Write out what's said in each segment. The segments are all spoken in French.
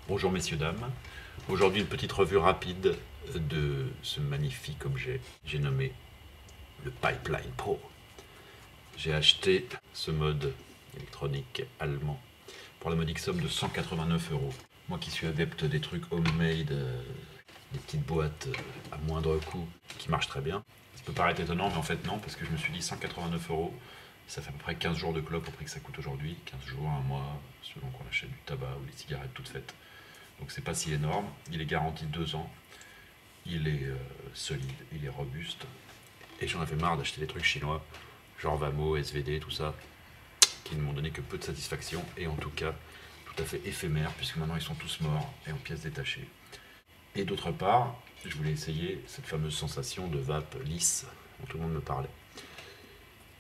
Bonjour messieurs, dames. Aujourd'hui, une petite revue rapide de ce magnifique objet. J'ai nommé le Pipeline Pro. J'ai acheté ce mode électronique allemand pour la modique somme de 189 euros. Moi qui suis adepte des trucs homemade, des petites boîtes à moindre coût qui marchent très bien. Ça peut paraître étonnant, mais en fait non, parce que je me suis dit 189 euros, ça fait à peu près 15 jours de clope au prix que ça coûte aujourd'hui. 15 jours, un mois, selon qu'on achète du tabac ou des cigarettes toutes faites. Donc c'est pas si énorme, il est garanti 2 ans, il est solide, il est robuste. Et j'en avais marre d'acheter des trucs chinois, genre Vamo, SVD, tout ça, qui ne m'ont donné que peu de satisfaction, et en tout cas tout à fait éphémère, puisque maintenant ils sont tous morts et en pièces détachées. Et d'autre part, je voulais essayer cette fameuse sensation de vape lisse dont tout le monde me parlait.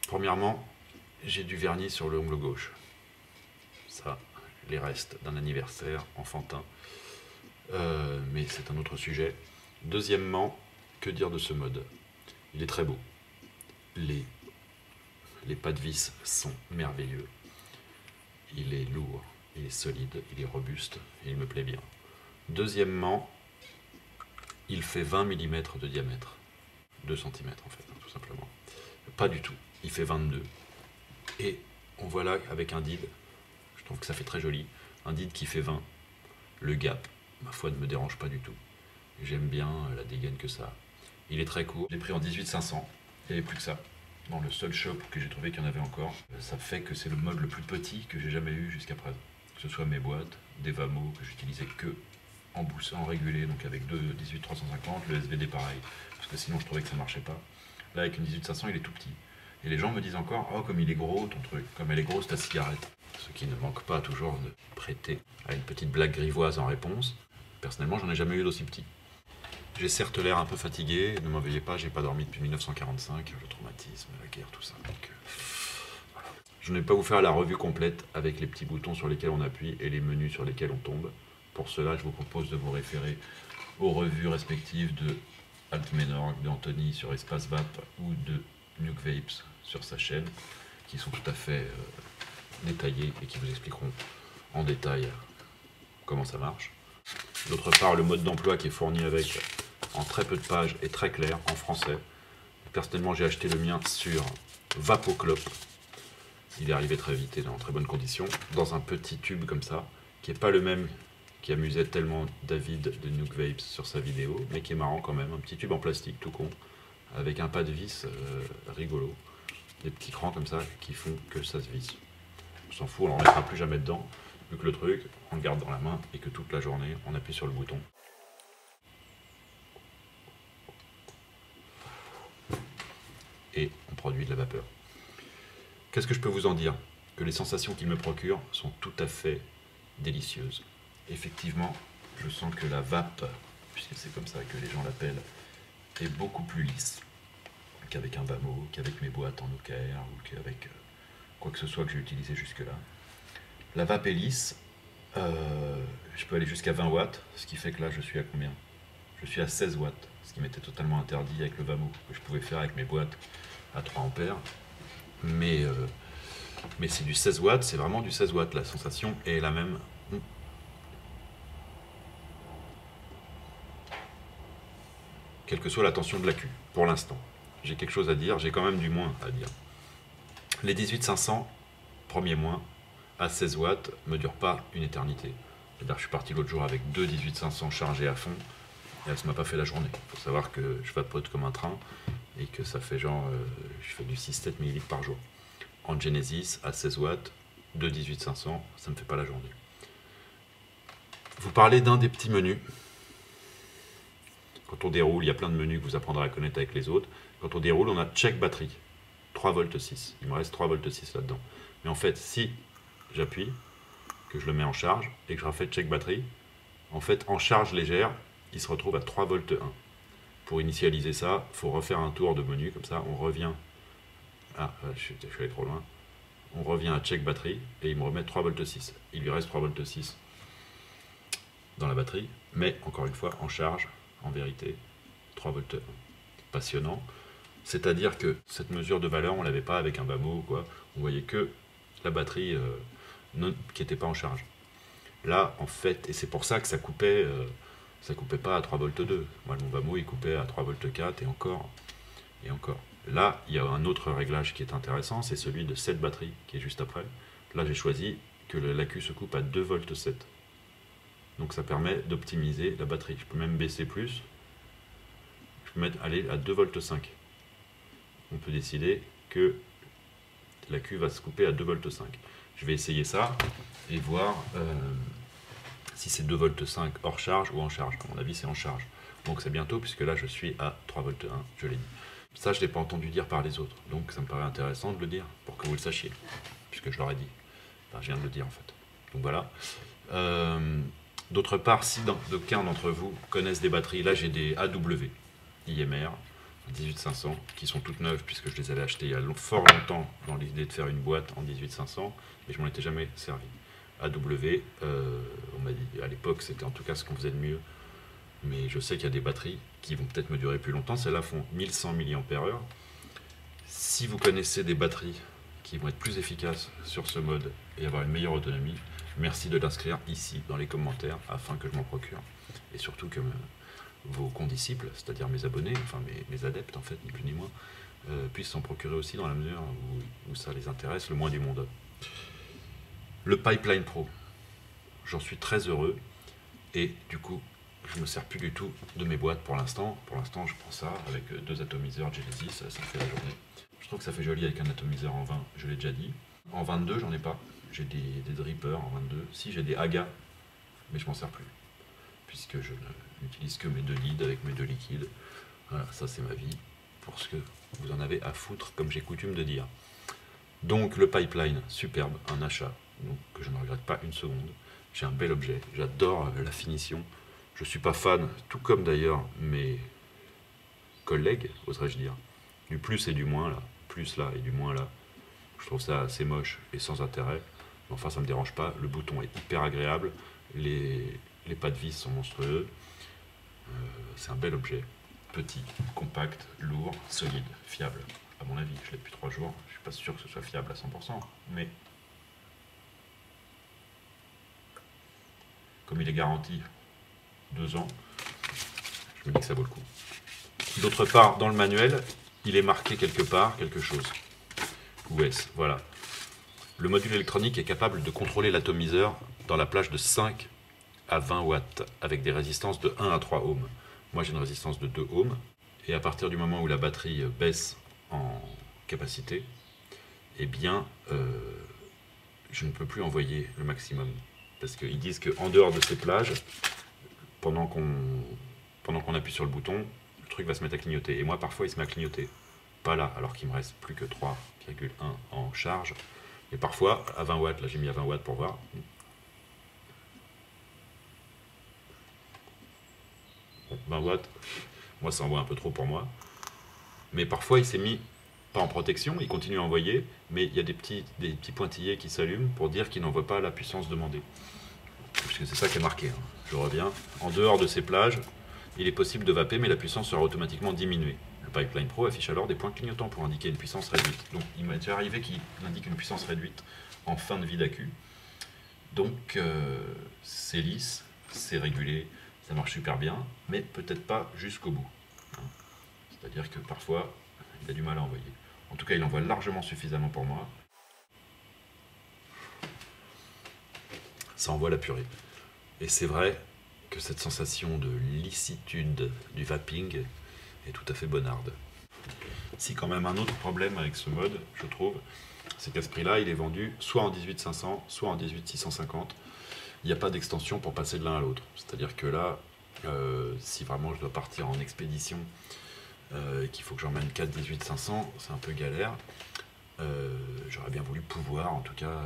Premièrement, j'ai du vernis sur le ongle gauche. Ça, les restes d'un anniversaire enfantin. Mais c'est un autre sujet. Deuxièmement, que dire de ce mode? Il est très beau. Les pas de vis sont merveilleux. Il est lourd, il est solide, il est robuste et il me plaît bien. Deuxièmement, il fait 20 mm de diamètre. 2 cm en fait, tout simplement. Pas du tout. Il fait 22. Et on voit là avec un did, je trouve que ça fait très joli, un did qui fait 20. Le gap, ma foi, ne me dérange pas du tout. J'aime bien la dégaine que ça a. Il est très court. Je l'ai pris en 18-500. Il n'y avait plus que ça. Dans le seul shop que j'ai trouvé qu'il y en avait encore. Ça fait que c'est le mode le plus petit que j'ai jamais eu jusqu'à présent. Que ce soit mes boîtes, des Vamo que j'utilisais que en boost, en régulé, donc avec deux 18-350, le SVD pareil. Parce que sinon je trouvais que ça marchait pas. Là avec une 18-500 il est tout petit. Et les gens me disent encore, oh comme il est gros ton truc, comme elle est grosse ta cigarette. Ce qui ne manque pas toujours de prêter à une petite blague grivoise en réponse. Personnellement j'en ai jamais eu d'aussi petit. J'ai certes l'air un peu fatigué, ne m'en veuillez pas, j'ai pas dormi depuis 1945, le traumatisme, la guerre, tout ça. Donc, voilà. Je ne vais pas vous faire la revue complète avec les petits boutons sur lesquels on appuie et les menus sur lesquels on tombe. Pour cela, je vous propose de vous référer aux revues respectives de Altmenorg, d'Anthony sur Espace Vape ou de Nuke Vapes sur sa chaîne, qui sont tout à fait détaillées et qui vous expliqueront en détail comment ça marche. D'autre part, le mode d'emploi qui est fourni avec en très peu de pages et très clair en français. Personnellement, j'ai acheté le mien sur Vapoclop. Il est arrivé très vite et dans très bonnes conditions, dans un petit tube comme ça, qui n'est pas le même qui amusait tellement David de Nuke Vapes sur sa vidéo, mais qui est marrant quand même, un petit tube en plastique tout con, avec un pas de vis rigolo, des petits crans comme ça qui font que ça se visse. On s'en fout, on n'en mettra plus jamais dedans, vu que le truc, on le garde dans la main et que toute la journée, on appuie sur le bouton. Et on produit de la vapeur. Qu'est-ce que je peux vous en dire? Que les sensations qu'il me procure sont tout à fait délicieuses. Effectivement, je sens que la vape, puisque c'est comme ça que les gens l'appellent, est beaucoup plus lisse qu'avec un Vamo, qu'avec mes boîtes en OKR ou qu'avec quoi que ce soit que j'ai utilisé jusque-là. La vape est lisse, je peux aller jusqu'à 20 watts, ce qui fait que là je suis à combien? Je suis à 16 watts, ce qui m'était totalement interdit avec le Vamo, que je pouvais faire avec mes boîtes à 3 ampères. Mais c'est du 16 watts, c'est vraiment du 16 watts, la sensation est la même. Quelle que soit la tension de l'accu, pour l'instant. J'ai quelque chose à dire, j'ai quand même du moins à dire. Les 18-500, premier moins, à 16 watts, me durent pas une éternité. C'est-à-dire que je suis parti l'autre jour avec deux 18-500 chargés à fond, et elle ne m'a pas fait la journée. Il faut savoir que je vapote comme un train, et que ça fait genre, je fais du 6-7 ml par jour. En Genesis, à 16 watts, deux 18-500, ça ne me fait pas la journée. Vous parlez d'un des petits menus. Quand on déroule, il y a plein de menus que vous apprendrez à connaître avec les autres. Quand on déroule, on a check batterie. 3,6 V. Il me reste 3,6 V là-dedans. Mais en fait, si j'appuie, que je le mets en charge, et que je refais check batterie, en fait, en charge légère, il se retrouve à 3,1 V. Pour initialiser ça, il faut refaire un tour de menu, comme ça, on revient... Ah, je suis allé trop loin. On revient à check batterie, et il me remet 3,6 V. Il lui reste 3,6 V dans la batterie, mais encore une fois, en charge, en vérité, 3,1 V. Passionnant. C'est-à-dire que cette mesure de valeur, on ne l'avait pas avec un Vamo ou quoi. On voyait que la batterie qui n'était pas en charge. Là, en fait, et c'est pour ça que ça coupait pas à 3,2 V. Moi, mon Vamo, il coupait à 3,4 V et encore, et encore. Là, il y a un autre réglage qui est intéressant, c'est celui de cette batterie qui est juste après. Là, j'ai choisi que l'accu se coupe à 2,7 V. Donc ça permet d'optimiser la batterie. Je peux même baisser plus. Je peux aller à 2,5 V. On peut décider que l'accu va se couper à 2,5 V. Je vais essayer ça et voir si c'est 2,5 V hors charge ou en charge. À mon avis, c'est en charge. Donc c'est bientôt, puisque là, je suis à 3,1 V, je l'ai dit. Ça, je ne l'ai pas entendu dire par les autres. Donc ça me paraît intéressant de le dire, pour que vous le sachiez. Puisque je leur ai dit. Enfin, je viens de le dire, en fait. Donc voilà. D'autre part, si d'aucuns d'entre vous connaissent des batteries, là j'ai des AW IMR 18500 qui sont toutes neuves puisque je les avais achetées il y a fort longtemps dans l'idée de faire une boîte en 18500 mais je m'en étais jamais servi. AW, on m'a dit à l'époque c'était en tout cas ce qu'on faisait de mieux, mais je sais qu'il y a des batteries qui vont peut-être me durer plus longtemps. Celles-là font 1100 mAh. Si vous connaissez des batteries qui vont être plus efficaces sur ce mode et avoir une meilleure autonomie, merci de l'inscrire ici dans les commentaires afin que je m'en procure. Et surtout que vos condisciples, c'est-à-dire mes abonnés, enfin mes adeptes en fait, ni plus ni moins, puissent s'en procurer aussi dans la mesure où ça les intéresse le moins du monde. Le Pipeline Pro, j'en suis très heureux et du coup je ne me sers plus du tout de mes boîtes pour l'instant. Pour l'instant je prends ça avec 2 atomiseurs Genesis, ça me fait la journée. Je trouve que ça fait joli avec un atomiseur en 20, je l'ai déjà dit. En 22 j'en ai pas. J'ai des drippers en 22. Si, j'ai des AGA, mais je m'en sers plus. Puisque je n'utilise que mes 2 leads avec mes 2 liquides. Voilà, ça c'est ma vie. Pour ce que vous en avez à foutre, comme j'ai coutume de dire. Donc le pipeline, superbe, un achat. Donc, que je ne regrette pas une seconde. J'ai un bel objet. J'adore la finition. Je ne suis pas fan, tout comme d'ailleurs mes collègues, oserais-je dire. Du plus et du moins là. Plus là et du moins là. Je trouve ça assez moche et sans intérêt. Enfin, ça ne me dérange pas. Le bouton est hyper agréable. Les pas de vis sont monstrueux. C'est un bel objet. Petit, compact, lourd, solide, fiable. À mon avis, je l'ai depuis 3 jours. Je ne suis pas sûr que ce soit fiable à 100%. Mais comme il est garanti 2 ans, je me dis que ça vaut le coup. D'autre part, dans le manuel, il est marqué quelque part quelque chose. Où est-ce? Voilà. Le module électronique est capable de contrôler l'atomiseur dans la plage de 5 à 20 watts avec des résistances de 1 à 3 ohms. Moi j'ai une résistance de 2 ohms et à partir du moment où la batterie baisse en capacité, eh bien je ne peux plus envoyer le maximum. Parce qu'ils disent qu'en dehors de ces plages, pendant qu'on appuie sur le bouton, le truc va se mettre à clignoter. Et moi parfois il se met à clignoter. Pas là, alors qu'il me reste plus que 3,1 en charge. Et parfois à 20 watts, là j'ai mis à 20 watts pour voir. Bon, 20 watts, moi ça envoie un peu trop pour moi. Mais parfois il s'est mis, pas en protection, il continue à envoyer, mais il y a des petits pointillés qui s'allument pour dire qu'il n'envoie pas la puissance demandée. Puisque c'est ça qui est marqué, hein. Je reviens. En dehors de ces plages, il est possible de vaper, mais la puissance sera automatiquement diminuée. Le Pipeline Pro affiche alors des points clignotants pour indiquer une puissance réduite. Donc il m'est déjà arrivé qu'il indique une puissance réduite en fin de vie d'accu. Donc c'est lisse, c'est régulé, ça marche super bien, mais peut-être pas jusqu'au bout. C'est-à-dire que parfois, il a du mal à envoyer. En tout cas, il envoie largement suffisamment pour moi. Ça envoie la purée. Et c'est vrai que cette sensation de lissitude du vaping est tout à fait bonarde. Si quand même un autre problème avec ce mode, je trouve, c'est qu'à ce prix-là, il est vendu soit en 18500, soit en 18650. Il n'y a pas d'extension pour passer de l'un à l'autre. C'est-à-dire que là, si vraiment je dois partir en expédition et qu'il faut que j'emmène 4 18500, c'est un peu galère. J'aurais bien voulu pouvoir, en tout cas,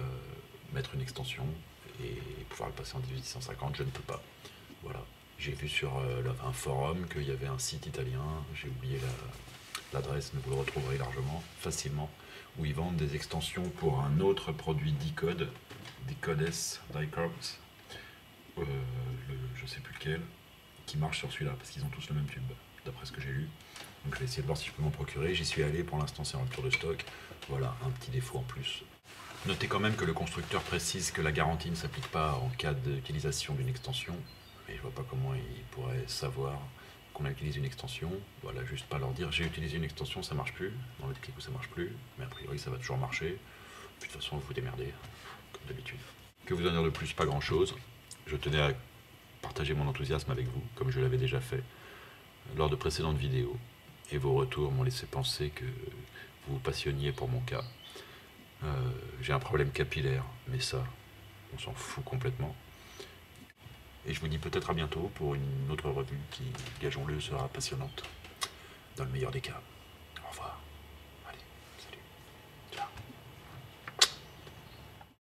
mettre une extension et pouvoir le passer en 18650. Je ne peux pas. Voilà. J'ai vu sur un forum qu'il y avait un site italien, j'ai oublié l'adresse, mais vous le retrouverez largement, facilement, où ils vendent des extensions pour un autre produit d'Icode, Dicodes, Dicords, je sais plus lequel, qui marche sur celui-là, parce qu'ils ont tous le même tube, d'après ce que j'ai lu. Donc je vais essayer de voir si je peux m'en procurer. J'y suis allé, pour l'instant c'est en retour de stock. Voilà, un petit défaut en plus. Notez quand même que le constructeur précise que la garantie ne s'applique pas en cas d'utilisation d'une extension. Et je vois pas comment il pourrait savoir qu'on a utilisé une extension. Voilà, juste pas leur dire j'ai utilisé une extension, ça marche plus. Dans l'autre clic où ça marche plus, mais a priori ça va toujours marcher. Puis de toute façon vous vous démerdez, comme d'habitude. Que vous en dire de plus? Pas grand chose. Je tenais à partager mon enthousiasme avec vous, comme je l'avais déjà fait lors de précédentes vidéos. Et vos retours m'ont laissé penser que vous vous passionniez pour mon cas. J'ai un problème capillaire, mais ça, on s'en fout complètement. Et je vous dis peut-être à bientôt pour une autre revue qui, gageons-le, sera passionnante, dans le meilleur des cas.